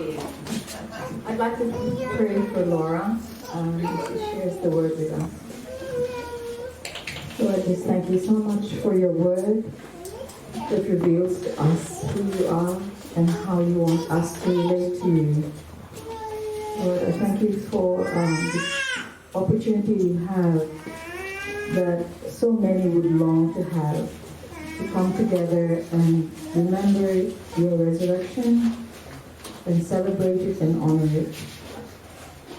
I'd like to pray for Laura. She shares the word with us. Lord, just thank you so much for your word that reveals to us who you are and how you want us to relate to you. Lord, I thank you for this opportunity we have that so many would long to have, to come together and remember your resurrection and celebrate it and honor it.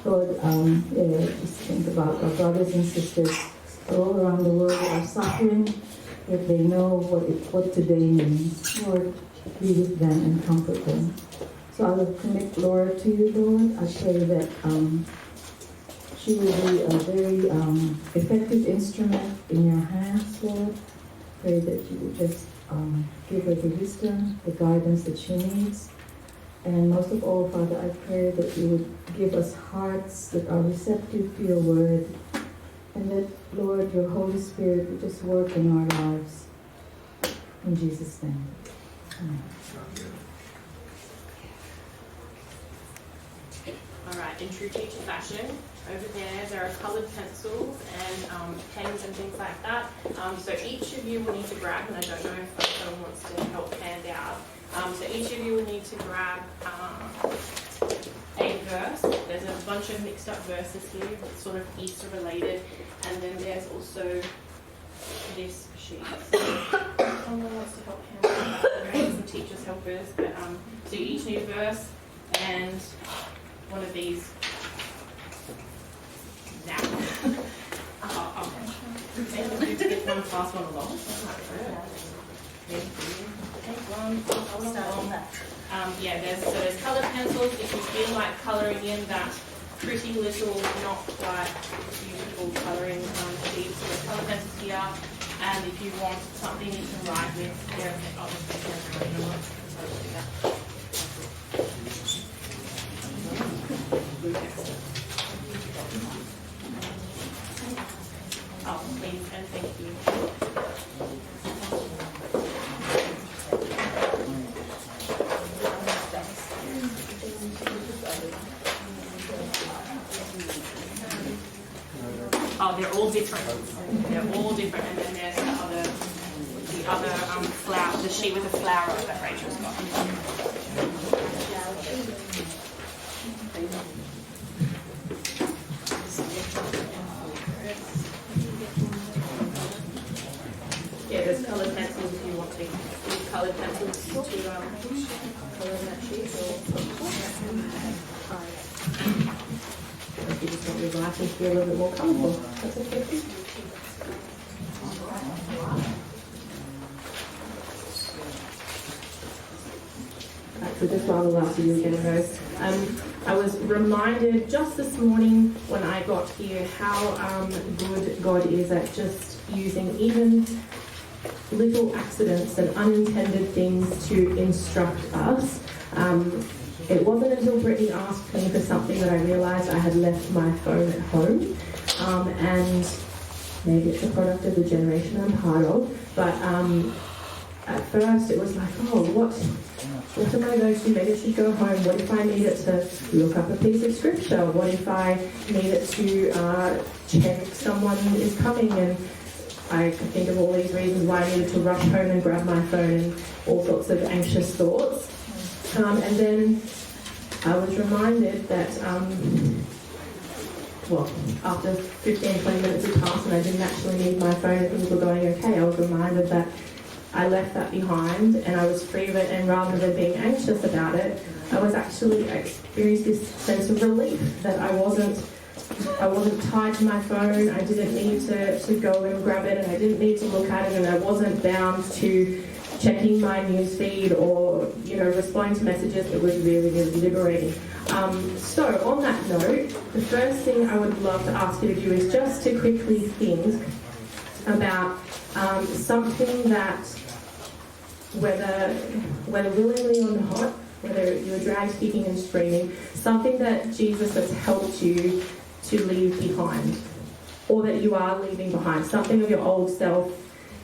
Lord, just think about our brothers and sisters all around the world who are suffering, if they know what today means. Lord, be with them and comfort them. So I will commit Laura to you, Lord. I pray that she will be a very effective instrument in your hands, Lord. Pray that you will just give her the wisdom, the guidance that she needs. And most of all, Father, I pray that you would give us hearts that are receptive to your word, and that, Lord, your Holy Spirit would just work in our lives. In Jesus' name. Amen. All right, in true teacher fashion, over there are coloured pencils and pens and things like that. So each of you will need to grab, and I don't know if someone wants to help hand out. So each of you will need to grab a verse. There's a bunch of mixed up verses here, sort of Easter related, and then there's also this sheet. So someone wants to help hand out that. Some teachers helpers, but so you each need a verse and one of these. Now, okay. To get one fast one along. Take one, there's colour pencils. If you feel like colouring in that pretty little, not quite beautiful colouring sheets, so there's colour pencils here. And if you want something you can write with, there oh, please, and thank you. Oh, they're all different. They're all different, and then there's the other flower, the sheet with the flower that Rachel's got. Yeah, there's coloured pencils if you want to use coloured pencils to colour that sheet. If you just want your glasses to be a little bit more colourful, that's okay. So just while the last of you are getting those, I was reminded just this morning when I got here how good God is at just using even little accidents and unintended things to instruct us. It wasn't until Brittany asked me for something that I realised I had left my phone at home, and maybe it's a product of the generation I'm part of, but at first it was like, oh, what am I going to do? Maybe I should go home. What if I needed to look up a piece of scripture? What if I needed to check if someone is coming? And I could think of all these reasons why I needed to rush home and grab my phone and all sorts of anxious thoughts. And then I was reminded that, after 15, 20 minutes had passed and I didn't actually need my phone and things were going okay, I was reminded that I left that behind and I was free of it, and rather than being anxious about it, I experienced this sense of relief that I wasn't tied to my phone. I didn't need to go and grab it, and I didn't need to look at it, and I wasn't bound to checking my news feed or responding to messages. It was really, really liberating. So on that note, the first thing I would love to ask you to do is just to quickly think about something that, whether willingly or not, whether you're dragged kicking and screaming, something that Jesus has helped you to leave behind, or that you are leaving behind, something of your old self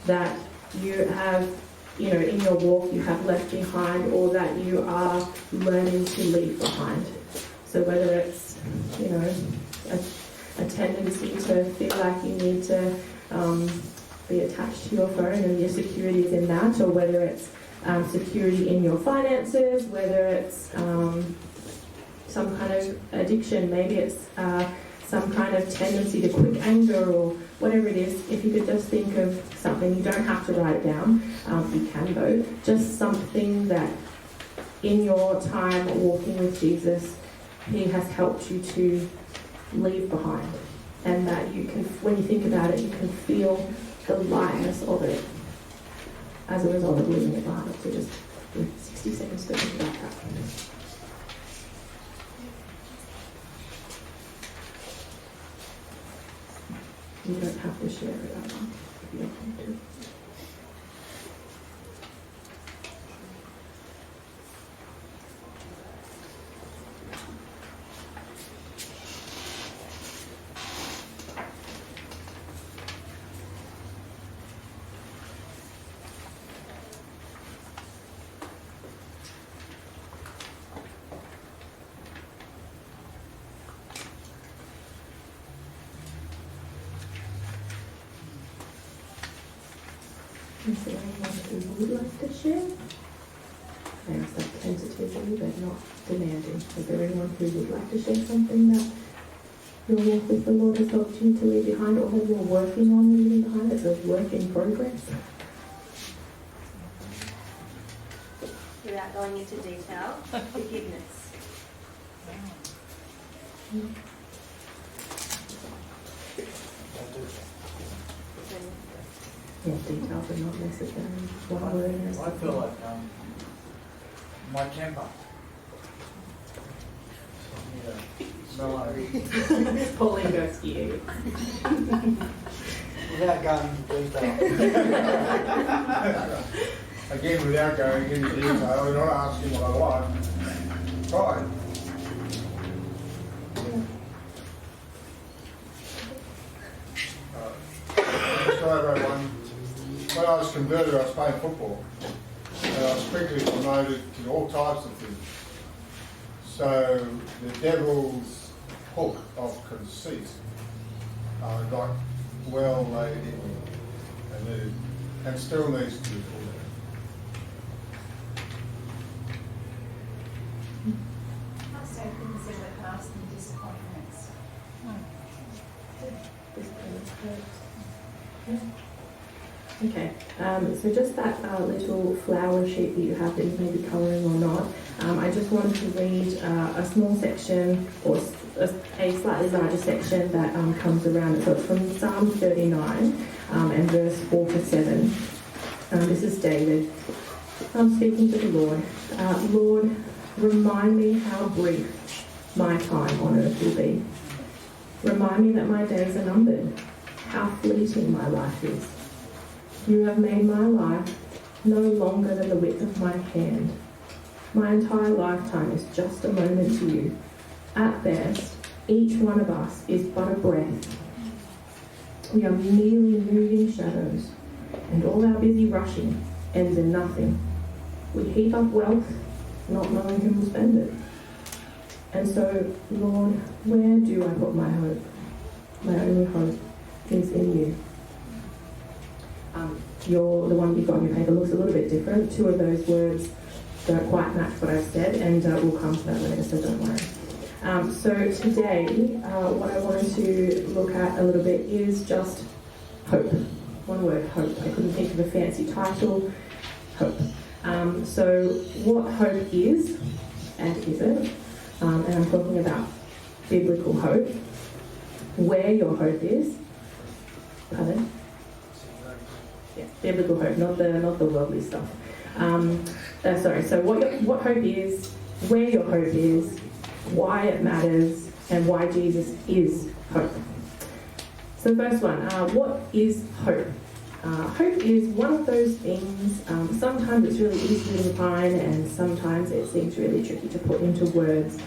that you have in your walk you have left behind or that you are learning to leave behind. So whether it's, a tendency to feel like you need to be attached to your phone and your security is in that, or whether it's security in your finances, whether it's some kind of addiction, maybe it's some kind of tendency to quick anger or whatever it is. If you could just think of something, you don't have to write it down, you can though, just something that in your time walking with Jesus, he has helped you to leave behind, and that you can, when you think about it, you can feel the lightness of it as a result of leaving it behind. So just 60 seconds to think about that. You don't have to share it out if you don't want to. Is there anyone who would like to share? I ask that tentatively but not demanding. Is there anyone who would like to share something that your walk with the Lord has helped you to leave behind, or that you're working on leaving behind? It's a work in progress. Without going into detail, forgiveness. Yeah, details are not necessary. One word is I feel like my temper. Pauline goes to you. Without going into detail. Again, without going into detail, we're not asking what I want. Right. When I was converted, I was playing football, and I was quickly promoted to all types of things. So the devil's hook of conceit got well laid in me, and still needs to be pulled out. How so things in the past and disappointments? Okay, so just that little flower sheet that you have that you may be colouring or not, I just wanted to read a small section or a slightly larger section that comes around it. So it's from Psalm 39 and verse 4 to 7. This is David. I'm speaking to the Lord. Lord, remind me how brief my time on earth will be. Remind me that my days are numbered, how fleeting my life is. You have made my life no longer than the width of my hand. My entire lifetime is just a moment to you. At best, each one of us is but a breath. We are merely moving shadows, and all our busy rushing ends in nothing. We heap up wealth, not knowing who will spend it. And so, Lord, where do I put my hope? My only hope is in you. The one you've got on your paper looks a little bit different. Two of those words don't quite match what I've said, and we'll come to that later, so don't worry. So today, what I wanted to look at a little bit is just hope. One word, hope. I couldn't think of a fancy title. Hope. So what hope is, and isn't, and I'm talking about biblical hope. Where your hope is, pardon? Yeah, biblical hope, not the worldly stuff. So what hope is, where your hope is, why it matters, and why Jesus is hope. So the first one, what is hope? Hope is one of those things, sometimes it's really easy to define and sometimes it seems really tricky to put into words.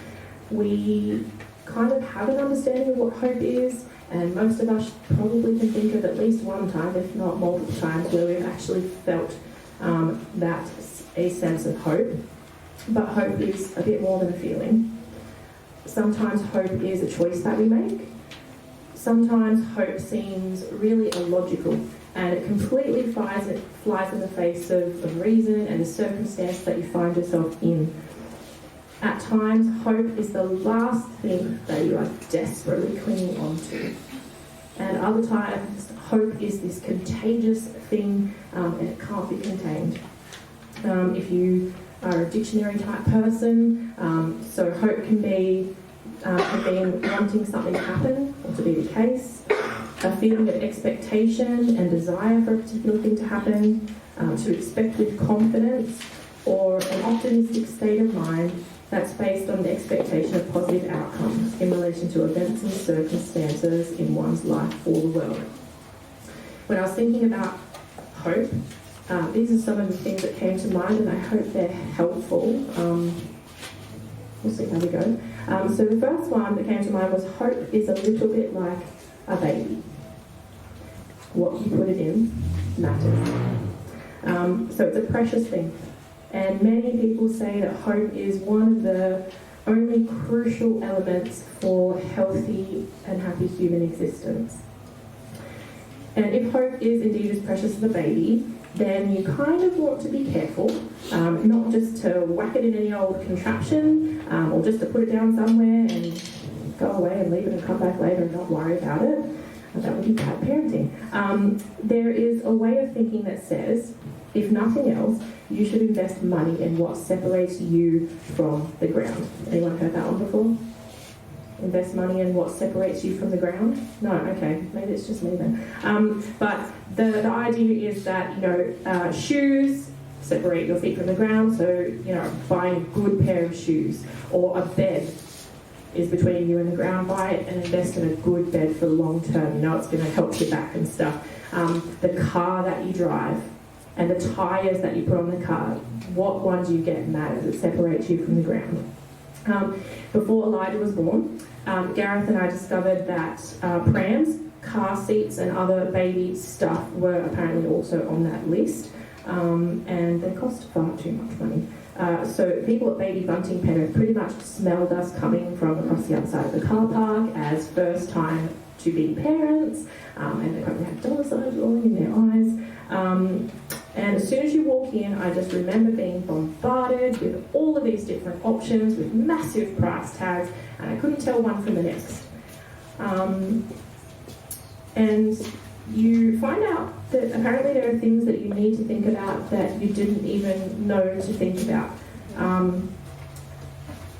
We kind of have an understanding of what hope is, and most of us probably can think of at least one time, if not multiple times, where we've actually felt that's a sense of hope. But hope is a bit more than a feeling. Sometimes hope is a choice that we make. Sometimes hope seems really illogical and it completely flies in the face of reason and the circumstance that you find yourself in. At times, hope is the last thing that you are desperately clinging on to. And other times, hope is this contagious thing and it can't be contained. If you are a dictionary type person, so hope can be wanting something to happen or to be the case, a feeling of expectation and desire for a particular thing to happen, to expect with confidence, or an optimistic state of mind that's based on the expectation of positive outcomes in relation to events and circumstances in one's life or the world. When I was thinking about hope, these are some of the things that came to mind, and I hope they're helpful. We'll see how we go. So the first one that came to mind was hope is a little bit like a baby. What you put it in matters. So it's a precious thing. And many people say that hope is one of the only crucial elements for healthy and happy human existence. And if hope is indeed as precious as a baby, then you kind of want to be careful, not just to whack it in any old contraption, or just to put it down somewhere and go away and leave it and come back later and not worry about it. That would be bad parenting. There is a way of thinking that says, if nothing else, you should invest money in what separates you from the ground. Anyone heard that one before? Invest money in what separates you from the ground? No, okay, maybe it's just me then. But the idea is that, shoes separate your feet from the ground, so, buying a good pair of shoes, or a bed is between you and the ground. Buy it and invest in a good bed for the long term. It's going to help your back and stuff. The car that you drive and the tyres that you put on the car, what one do you get matters. It separates you from the ground. Before Elijah was born, Gareth and I discovered that prams, car seats and other baby stuff were apparently also on that list, and they cost far too much money. So people at Baby Bunting Pen have pretty much smelled us coming from across the other side of the car park as first time to be parents, and they probably have dollar signs rolling in their eyes. And as soon as you walk in, I just remember being bombarded with all of these different options with massive price tags, and I couldn't tell one from the next. And you find out that apparently there are things that you need to think about that you didn't even know to think about.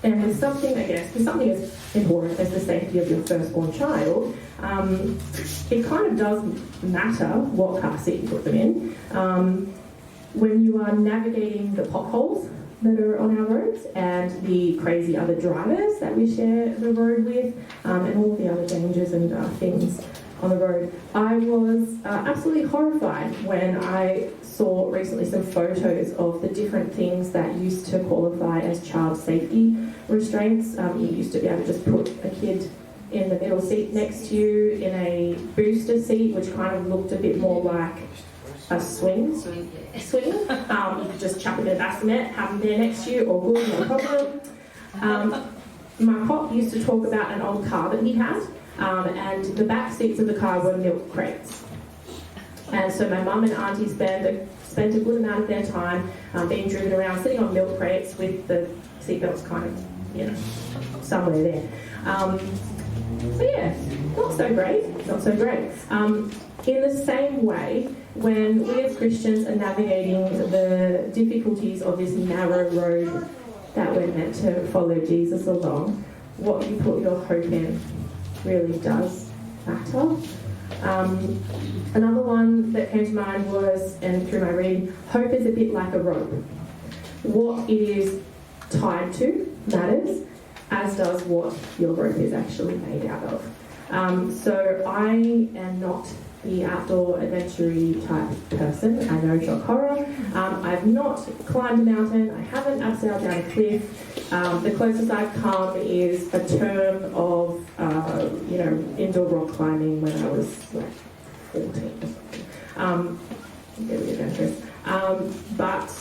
And with something as important as the safety of your firstborn child, it kind of does matter what car seat you put them in. When you are navigating the potholes that are on our roads and the crazy other drivers that we share the road with, and all the other dangers and things on the road. I was absolutely horrified when I saw recently some photos of the different things that used to qualify as child safety restraints. You used to be able to just put a kid in the middle seat next to you in a booster seat, which kind of looked a bit more like a swing. You could just chuck a bit of bassinet, have them there next to you, all good, no problem. My pop used to talk about an old car that he had, and the back seats of the car were milk crates. And so my mum and auntie spent a good amount of their time being driven around, sitting on milk crates with the seatbelts kind of, somewhere there. So yeah, not so great. In the same way, when we as Christians are navigating the difficulties of this narrow road that we're meant to follow Jesus along, what you put your hope in really does matter. Another one that came to mind was, and through my reading, hope is a bit like a rope. What it is tied to matters, as does what your rope is actually made out of. So I am not the outdoor adventure type person. I know, shock horror. I've not climbed a mountain. I haven't abseiled down a cliff. The closest I've come is a term of, indoor rock climbing when I was like 14 or something. Very adventurous. But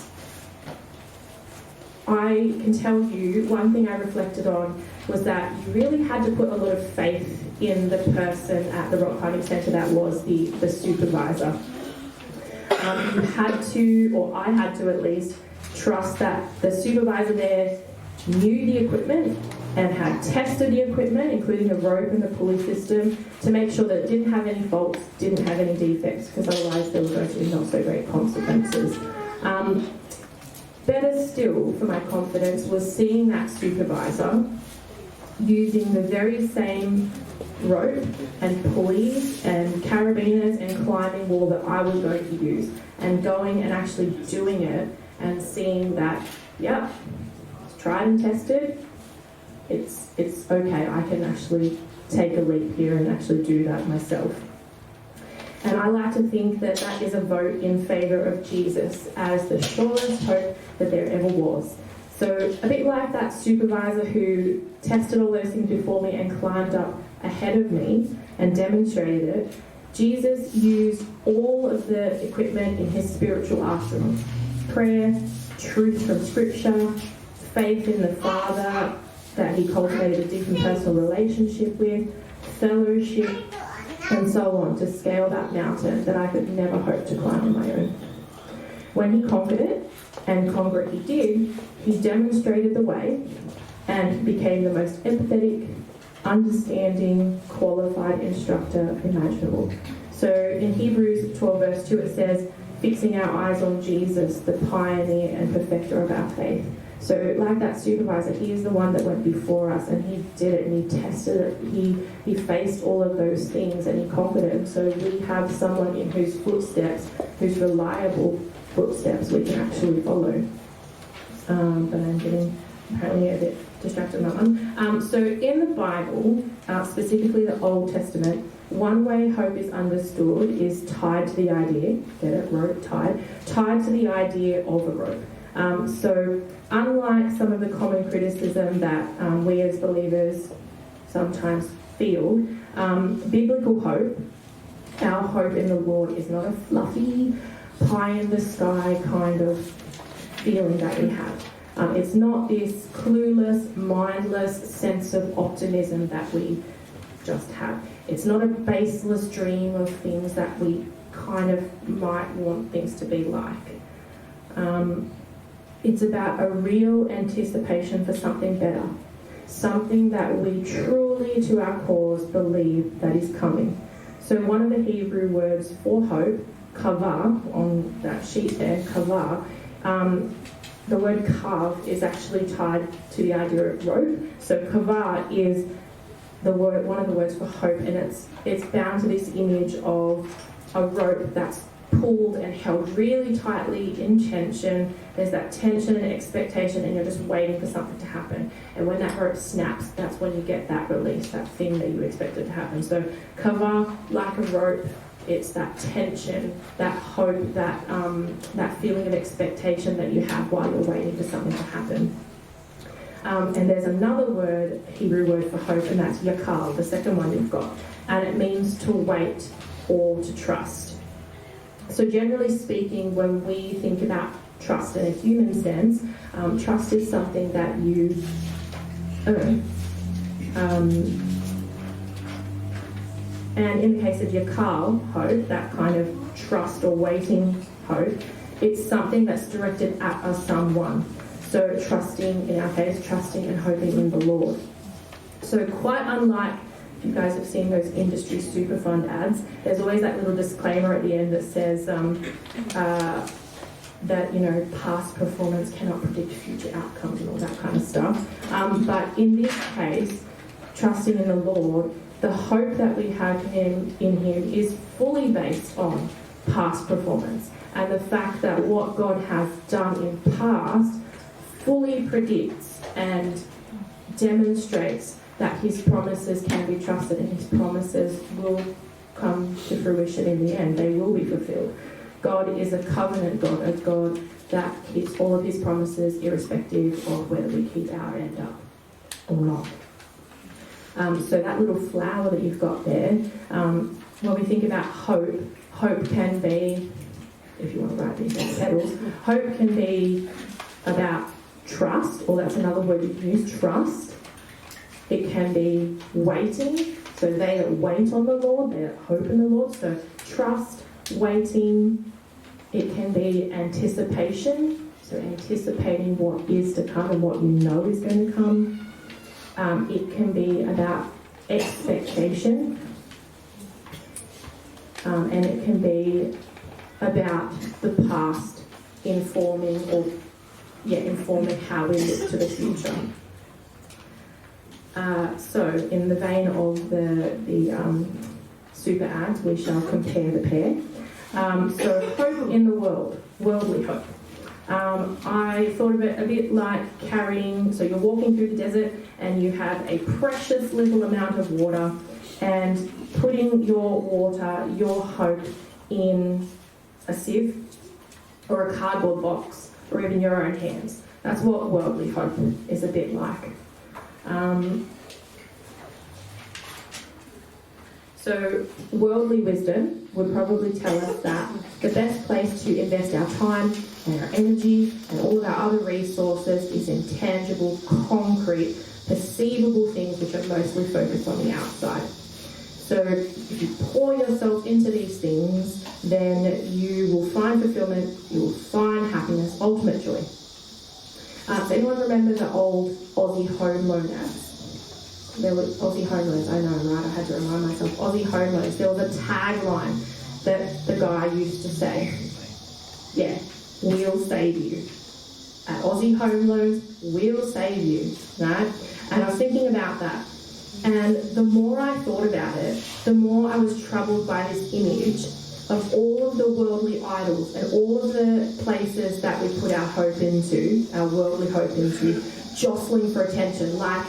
I can tell you, one thing I reflected on was that you really had to put a lot of faith in the person at the Rock Climbing Centre that was the supervisor. You had to, or I had to at least, trust that the supervisor there knew the equipment and had tested the equipment, including the rope and the pulley system, to make sure that it didn't have any faults, didn't have any defects, because otherwise there were going to be not so great consequences. Better still for my confidence was seeing that supervisor using the very same rope and pulleys and carabiners and climbing wall that I was going to use, and going and actually doing it and seeing that, yep, it's tried and tested, it's okay, I can actually take a leap here and actually do that myself. And I like to think that that is a vote in favour of Jesus as the surest hope that there ever was. So a bit like that supervisor who tested all those things before me and climbed up ahead of me and demonstrated it, Jesus used all of the equipment in his spiritual arsenal. Prayer, truth from scripture, faith in the Father that he cultivated a deep and personal relationship with, fellowship, and so on, to scale that mountain that I could never hope to climb on my own. When he conquered it, and conquer it he did, he demonstrated the way and became the most empathetic, understanding, qualified instructor imaginable. So in Hebrews 12 verse 2 it says, fixing our eyes on Jesus, the pioneer and perfecter of our faith. So like that supervisor, he is the one that went before us, and he did it and he tested it. He faced all of those things and he conquered it. So we have someone in whose footsteps, whose reliable footsteps we can actually follow. But I'm getting apparently a bit distracted on that one. So in the Bible, specifically the Old Testament, one way hope is understood is tied to the idea, get it, rope, tied to the idea of a rope. So unlike some of the common criticism that we as believers sometimes feel, biblical hope, our hope in the Lord, is not a fluffy, pie in the sky kind of feeling that we have. It's not this clueless, mindless sense of optimism that we just have. It's not a baseless dream of things that we kind of might want things to be like. It's about a real anticipation for something better, something that we truly, to our cause, believe that is coming. So one of the Hebrew words for hope, kavah, on that sheet there, kavah, the word kav is actually tied to the idea of rope. So kavah is the word, one of the words for hope, and it's bound to this image of a rope that's pulled and held really tightly in tension. There's that tension and expectation, and you're just waiting for something to happen. And when that rope snaps, that's when you get that release, that thing that you expected to happen. So kavah, like a rope, it's that tension, that hope, that feeling of expectation that you have while you're waiting for something to happen. And there's another word, Hebrew word for hope, and that's yakal, the second one you've got. And it means to wait or to trust. So generally speaking, when we think about trust in a human sense, trust is something that you earn. And in the case of yakal, hope, that kind of trust or waiting hope, it's something that's directed at a someone. So trusting, in our case, trusting and hoping in the Lord. So quite unlike, if you guys have seen those industry super fund ads, there's always that little disclaimer at the end that says that, you know, past performance cannot predict future outcomes and all that kind of stuff. But in this case, trusting in the Lord, the hope that we have in Him is fully based on past performance, and the fact that what God has done in past fully predicts and demonstrates that His promises can be trusted, and His promises will come to fruition in the end. They will be fulfilled. God is a covenant God, a God that keeps all of His promises irrespective of whether we keep our end up or not. So that little flower that you've got there, when we think about hope, hope can be if you want to write these down, petals. Hope can be about trust, or that's another word you can use, trust. It can be waiting, so they that wait on the Lord, they that hope in the Lord, so trust, waiting. It can be anticipation, so anticipating what is to come and what you know is going to come. It can be about expectation, and it can be about the past informing how we look to the future. So, in the vein of the super ads, we shall compare the pair. So, hope in the world, worldly hope. I thought of it a bit like carrying, so you're walking through the desert and you have a precious little amount of water, and putting your water, your hope, in a sieve or a cardboard box or even your own hands. That's what worldly hope is a bit like. So worldly wisdom would probably tell us that the best place to invest our time and our energy and all of our other resources is in tangible, concrete, perceivable things which are mostly focused on the outside. So if you pour yourself into these things, then you will find fulfillment, you will find happiness, ultimate joy. Does anyone remember the old Aussie home loan ads? There were Aussie home loans, I know, right? I had to remind myself. Aussie home loans. There was a tagline that the guy used to say, yeah, we'll save you. At Aussie home loans, we'll save you, right? And I was thinking about that. And the more I thought about it, the more I was troubled by this image of all of the worldly idols and all of the places that we put our hope into, our worldly hope into, jostling for attention, like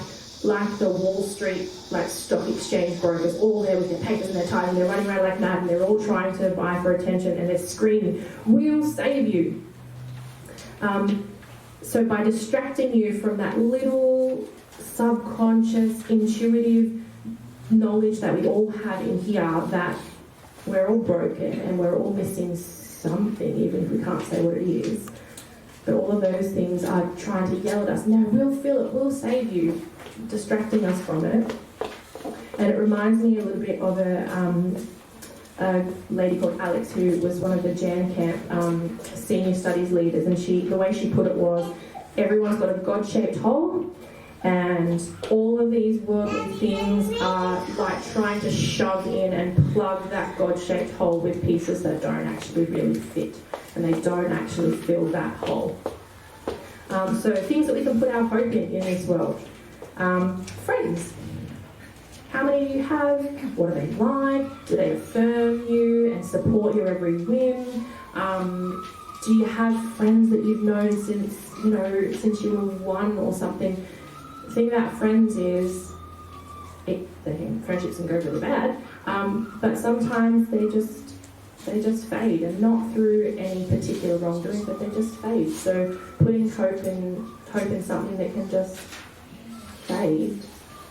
the Wall Street, like stock exchange brokers, all there with their papers and their ties, and they're running around like mad, and they're all trying to buy for attention, and they're screaming, "We'll save you." So by distracting you from that little subconscious, intuitive knowledge that we all have in here, that we're all broken and we're all missing something, even if we can't say what it is. But all of those things are trying to yell at us, "No, we'll fill it, we'll save you," distracting us from it. And it reminds me a little bit of a lady called Alex, who was one of the Jan Camp senior studies leaders, and the way she put it was, everyone's got a God-shaped hole, and all of these worldly things are like trying to shove in and plug that God-shaped hole with pieces that don't actually really fit, and they don't actually fill that hole. So things that we can put our hope in this world. Friends. How many do you have? What are they like? Do they affirm you and support your every whim? Do you have friends that you've known since you were one or something? The thing about friends is, friendships can go really bad, but sometimes they just fade, and not through any particular wrongdoing, but they just fade. So putting hope in something that can just fade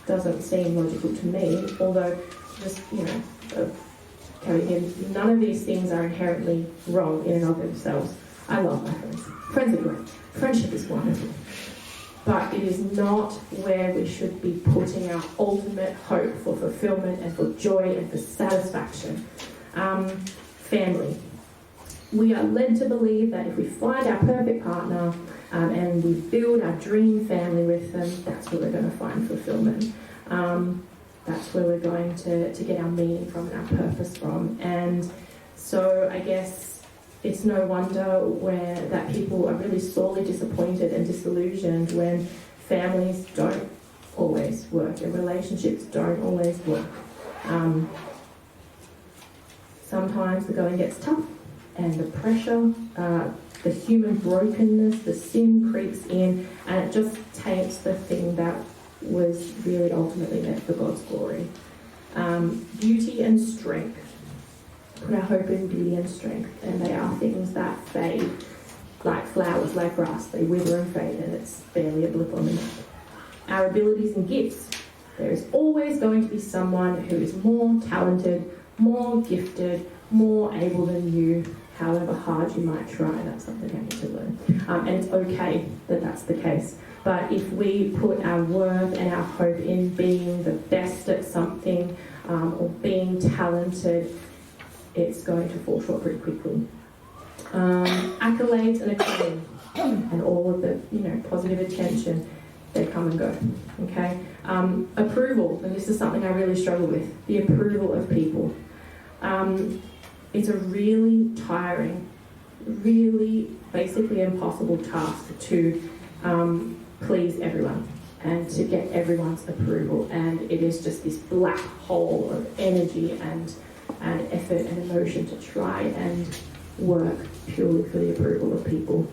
doesn't seem logical to me, although none of these things are inherently wrong in and of themselves. I love my friends. Friends are great. Friendship is wonderful. But it is not where we should be putting our ultimate hope for fulfillment and for joy and for satisfaction. Family. We are led to believe that if we find our perfect partner and we build our dream family with them, that's where we're going to find fulfillment. That's where we're going to get our meaning from and our purpose from. And so I guess it's no wonder that people are really sorely disappointed and disillusioned when families don't always work and relationships don't always work. Sometimes the going gets tough, and the pressure, the human brokenness, the sin creeps in, and it just taints the thing that was really ultimately meant for God's glory. Beauty and strength. Put our hope in beauty and strength, and they are things that fade like flowers, like grass. They wither and fade, and it's barely a blip on the map. Our abilities and gifts. There is always going to be someone who is more talented, more gifted, more able than you. however hard you might try, that's something you need to learn. And it's okay that that's the case. But if we put our worth and our hope in being the best at something or being talented, it's going to fall short pretty quickly. Accolades and acclaim and all of the positive attention, they come and go. Okay, approval, and this is something I really struggle with, the approval of people. It's a really tiring, really basically impossible task to please everyone and to get everyone's approval, and it is just this black hole of energy and effort and emotion to try and work purely for the approval of people.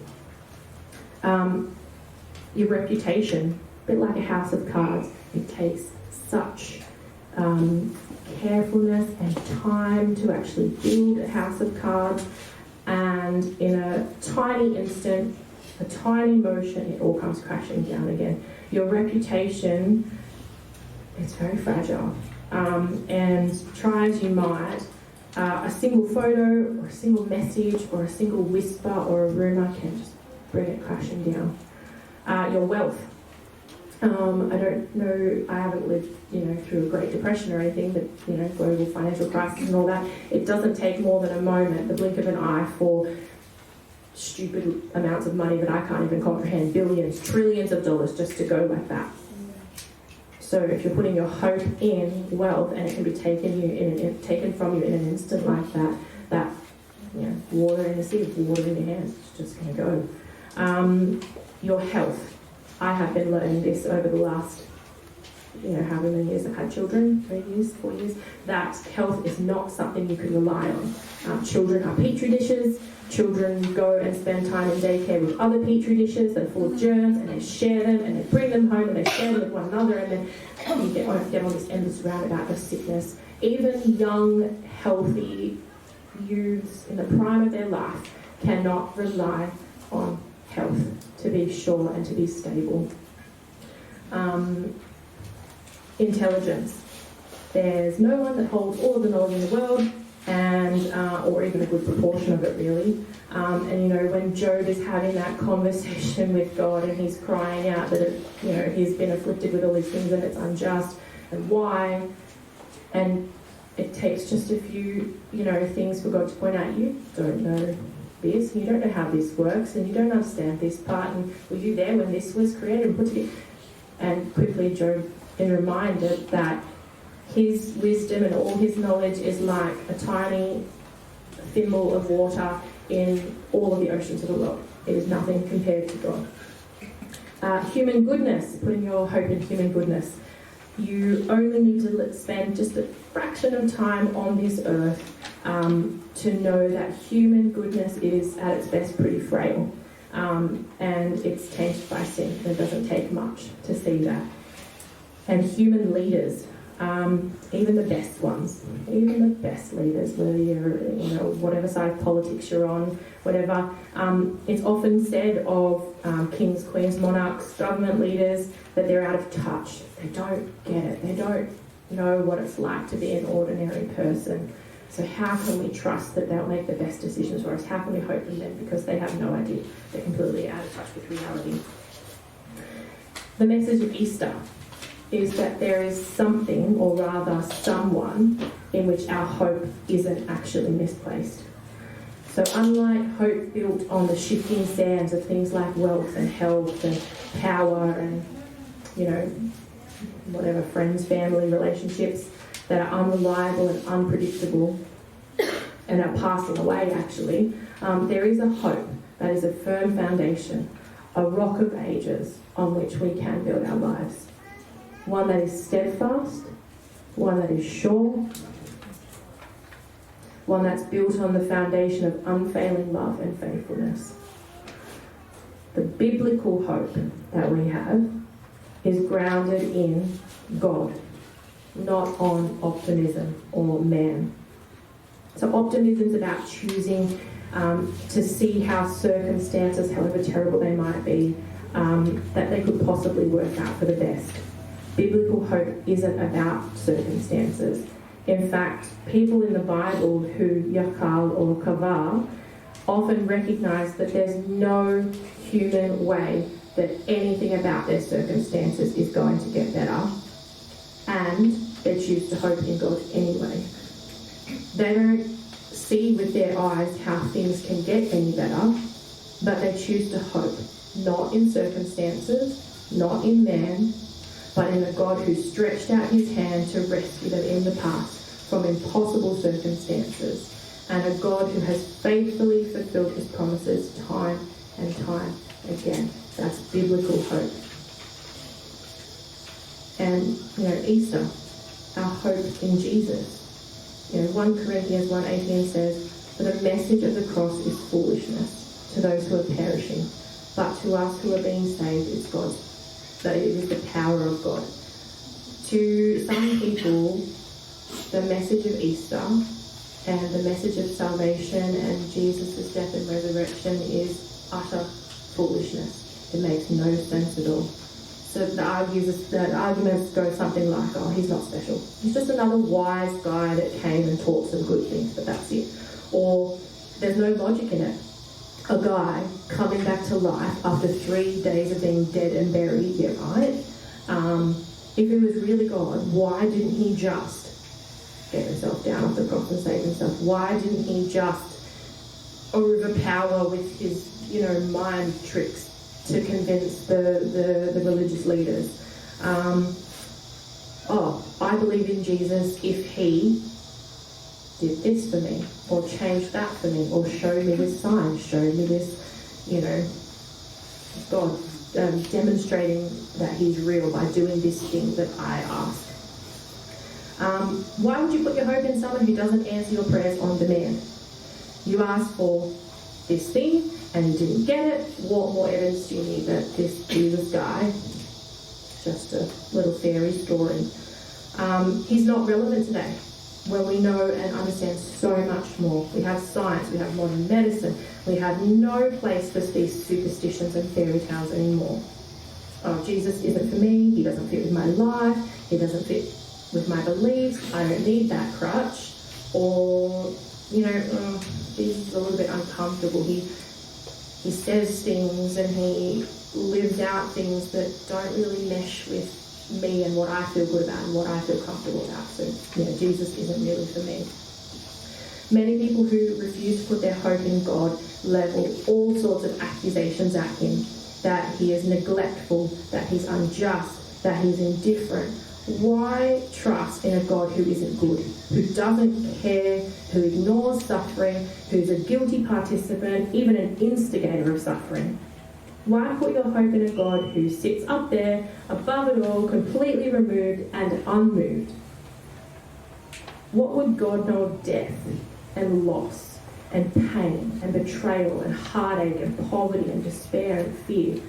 Your reputation, a bit like a house of cards, it takes such carefulness and time to actually build a house of cards, and in a tiny instant, a tiny motion, it all comes crashing down again. Your reputation, it's very fragile, and try as you might, a single photo or a single message or a single whisper or a rumour can just bring it crashing down. Your wealth. I don't know, I haven't lived, through a Great Depression or anything, but, global financial crisis and all that. It doesn't take more than a moment, the blink of an eye, for stupid amounts of money that I can't even comprehend, billions, trillions of dollars just to go like that. So if you're putting your hope in wealth and it can be taken from you in an instant like that, water in the sea, water in your hands, it's just going to go. Your health. I have been learning this over the last, however many years I've had children, 3 years, 4 years, that health is not something you can rely on. Children are petri dishes. Children go and spend time in daycare with other petri dishes that are full of germs, and they share them, and they bring them home, and they share them with one another, and then you get on this endless roundabout of sickness. Even young, healthy youths in the prime of their life cannot rely on health to be sure and to be stable. Intelligence. There's no one that holds all of the knowledge in the world, and or even a good proportion of it, really. And when Job is having that conversation with God and he's crying out that he's been afflicted with all these things and it's unjust and why, and it takes just a few things for God to point out, you don't know this, you don't know how this works, and you don't understand this part, and were you there when this was created and put together? And quickly Job is reminded that his wisdom and all his knowledge is like a tiny thimble of water in all of the oceans of the world. It is nothing compared to God. Human goodness, putting your hope in human goodness. You only need to spend just a fraction of time on this earth to know that human goodness is at its best pretty frail, and it's tainted by sin. It doesn't take much to see that. And human leaders, even the best ones, even the best leaders, whether you're, whatever side of politics you're on, whatever, it's often said of kings, queens, monarchs, government leaders, that they're out of touch. They don't get it. They don't know what it's like to be an ordinary person. So how can we trust that they'll make the best decisions for us? How can we hope in them? Because they have no idea. They're completely out of touch with reality. The message of Easter is that there is something, or rather someone, in which our hope isn't actually misplaced. So unlike hope built on the shifting sands of things like wealth and health and power and, whatever, friends, family, relationships that are unreliable and unpredictable and are passing away actually, there is a hope that is a firm foundation, a rock of ages on which we can build our lives. One that is steadfast, one that is sure, one that's built on the foundation of unfailing love and faithfulness. The biblical hope that we have is grounded in God, not on optimism or man. So optimism is about choosing to see how circumstances, however terrible they might be, that they could possibly work out for the best. Biblical hope isn't about circumstances. In fact, people in the Bible who yakal or kavar, often recognize that there's no human way that anything about their circumstances is going to get better, and they choose to hope in God anyway. They don't see with their eyes how things can get any better, but they choose to hope, not in circumstances, not in man, but in a God who stretched out his hand to rescue them in the past from impossible circumstances, and a God who has faithfully fulfilled his promises time and time again. That's biblical hope. And, Easter, our hope in Jesus. 1 Corinthians 1:18 says, "For the message of the cross is foolishness to those who are perishing, but to us who are being saved, it's God. That it is the power of God." To some people, the message of Easter and the message of salvation and Jesus' death and resurrection is utter foolishness. It makes no sense at all. So the arguments go something like, "Oh, he's not special. He's just another wise guy that came and taught some good things, but that's it." Or there's no logic in it. A guy coming back to life after 3 days of being dead and buried, yeah, right? If he was really God, why didn't he just get himself down off the cross and save himself? Why didn't he just overpower with his, mind tricks to convince the religious leaders? I believe in Jesus if he did this for me, or changed that for me, or showed me this sign, showed me this, God demonstrating that he's real by doing this thing that I ask. Why would you put your hope in someone who doesn't answer your prayers on demand? You asked for this thing and you didn't get it. What more evidence do you need that this Jesus guy, just a little fairy story, he's not relevant today, when we know and understand so much more? We have science, we have modern medicine, we have no place for these superstitions and fairy tales anymore. Oh, Jesus isn't for me, he doesn't fit with my life, he doesn't fit with my beliefs, I don't need that crutch. Or, Jesus is a little bit uncomfortable. He says things and he lives out things that don't really mesh with me and what I feel good about and what I feel comfortable about. So, Jesus isn't really for me. Many people who refuse to put their hope in God level all sorts of accusations at him, that he is neglectful, that he's unjust, that he's indifferent. Why trust in a God who isn't good, who doesn't care, who ignores suffering, who's a guilty participant, even an instigator of suffering? Why put your hope in a God who sits up there, above it all, completely removed and unmoved? What would God know of death and loss and pain and betrayal and heartache and poverty and despair and fear,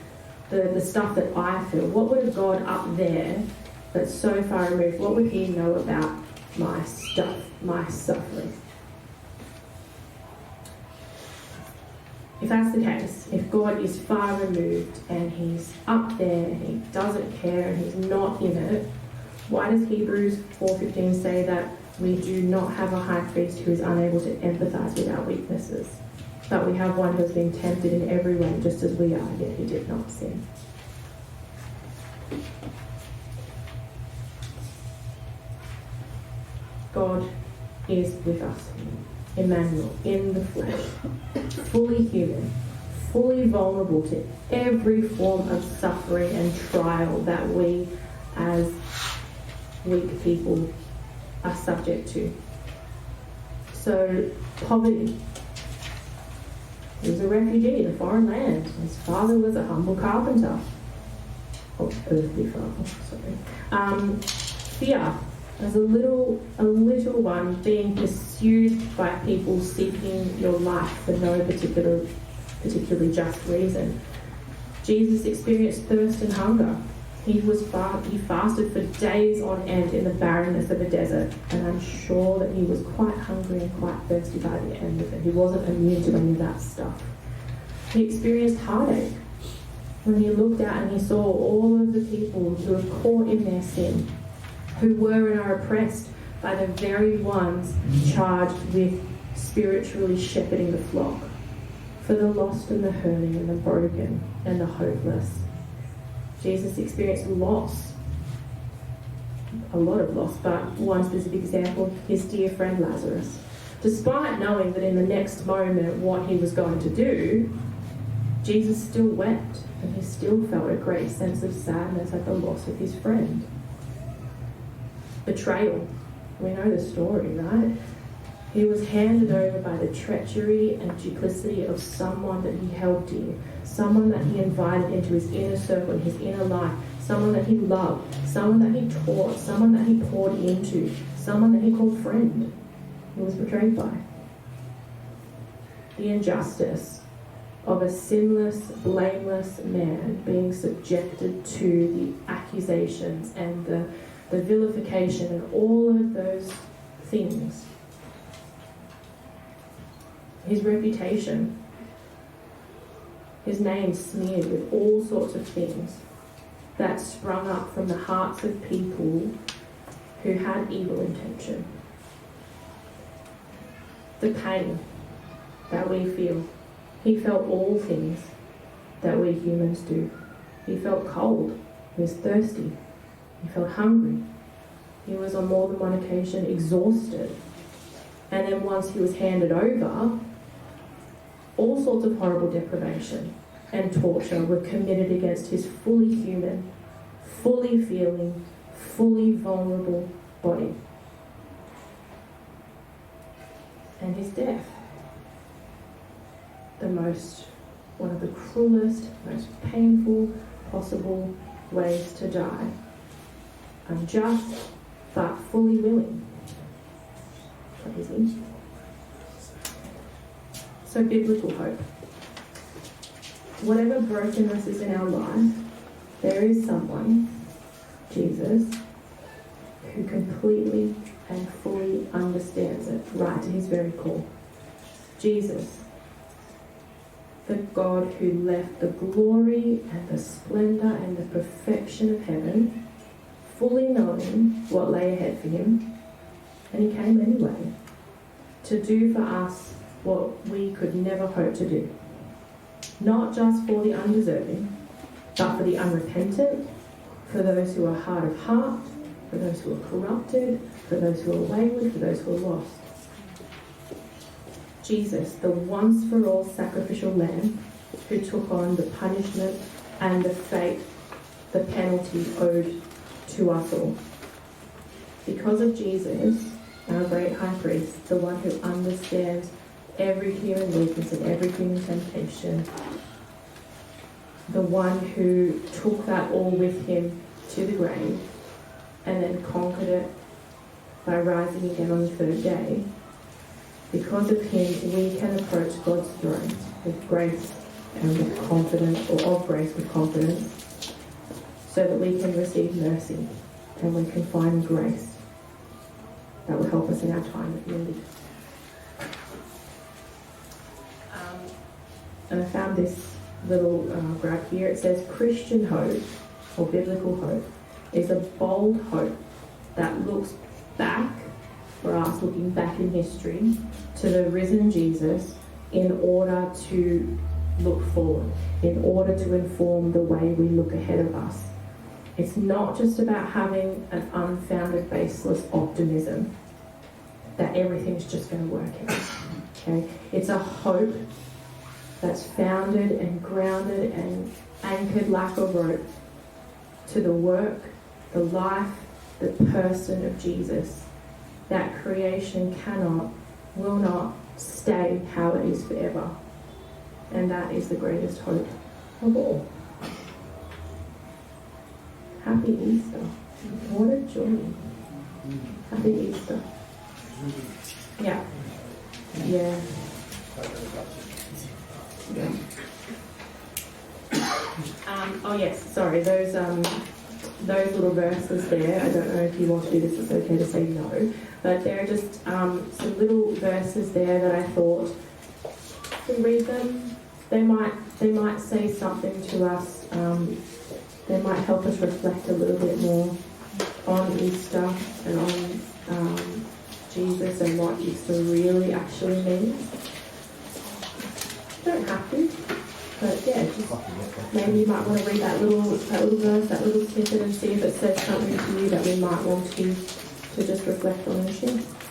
the stuff that I feel? What would a God up there that's so far removed, what would he know about my stuff, my suffering? If that's the case, if God is far removed and he's up there and he doesn't care and he's not in it, why does Hebrews 4:15 say that we do not have a high priest who is unable to empathise with our weaknesses, but we have one who has been tempted in every way just as we are, yet he did not sin? God is with us, Emmanuel, in the flesh, fully human, fully vulnerable to every form of suffering and trial that we as weak people are subject to. So, poverty. He was a refugee in a foreign land. His father was a humble carpenter. Oh, earthly father, sorry. Fear. As a little one being pursued by people seeking your life for no particularly just reason. Jesus experienced thirst and hunger. He fasted for days on end in the barrenness of a desert, and I'm sure that he was quite hungry and quite thirsty by the end of it. He wasn't immune to any of that stuff. He experienced heartache when he looked out and he saw all of the people who were caught in their sin, who were and are oppressed by the very ones charged with spiritually shepherding the flock. for the lost and the hurting and the broken and the hopeless. Jesus experienced loss, a lot of loss, but one specific example, his dear friend Lazarus. Despite knowing that in the next moment what he was going to do, Jesus still wept, and he still felt a great sense of sadness at the loss of his friend. Betrayal. We know the story, right? He was handed over by the treachery and duplicity of someone that he held dear, someone that he invited into his inner circle, his inner life, someone that he loved, someone that he taught, someone that he poured into, someone that he called friend. He was betrayed by. The injustice of a sinless, blameless man being subjected to the accusations and the vilification and all of those things. His reputation, his name smeared with all sorts of things that sprung up from the hearts of people who had evil intention. The pain that we feel. He felt all things that we humans do. He felt cold. He was thirsty. He felt hungry. He was on more than one occasion exhausted. And then once he was handed over, all sorts of horrible deprivation and torture were committed against his fully human, fully feeling, fully vulnerable body. And his death, one of the cruelest, most painful possible ways to die. Unjust, but fully willing. Crazy. So biblical hope. Whatever brokenness is in our life, there is someone, Jesus, who completely and fully understands it, right to his very core. Jesus, the God who left the glory and the splendor and the perfection of heaven, fully knowing what lay ahead for him, and he came anyway to do for us what we could never hope to do. Not just for the undeserving, but for the unrepentant, for those who are hard of heart, for those who are corrupted, for those who are wayward, for those who are lost. Jesus, the once-for-all sacrificial lamb who took on the punishment and the fate, the penalty owed to us all. Because of Jesus, our great high priest, the one who understands every human weakness and every human temptation, the one who took that all with him to the grave and then conquered it by rising again on the third day. Because of him, we can approach God's throne with grace and with confidence, or of grace with confidence, so that we can receive mercy and we can find grace that will help us in our time of need. And I found this little graph here. It says Christian hope, or biblical hope, is a bold hope that looks back, for us looking back in history, to the risen Jesus in order to look forward, in order to inform the way we look ahead of us. It's not just about having an unfounded, baseless optimism that everything's just going to work out. Okay? It's a hope that's founded and grounded and anchored like a rope to the work, the life, the person of Jesus. That creation cannot, will not stay how it is forever. And that is the greatest hope of all. Happy Easter. What a joy. Happy Easter. Yeah. Yeah. Yeah. Oh yes, sorry, those little verses there, I don't know if you want to do this, it's okay to say no, but there are just some little verses there that I thought, if we read them, they might say something to us, they might help us reflect a little bit more on Easter and on Jesus and what Easter really actually means. don't have to, but yeah, just maybe you might want to read that little verse, that little snippet, and see if it says something to you that we might want to just reflect on and share.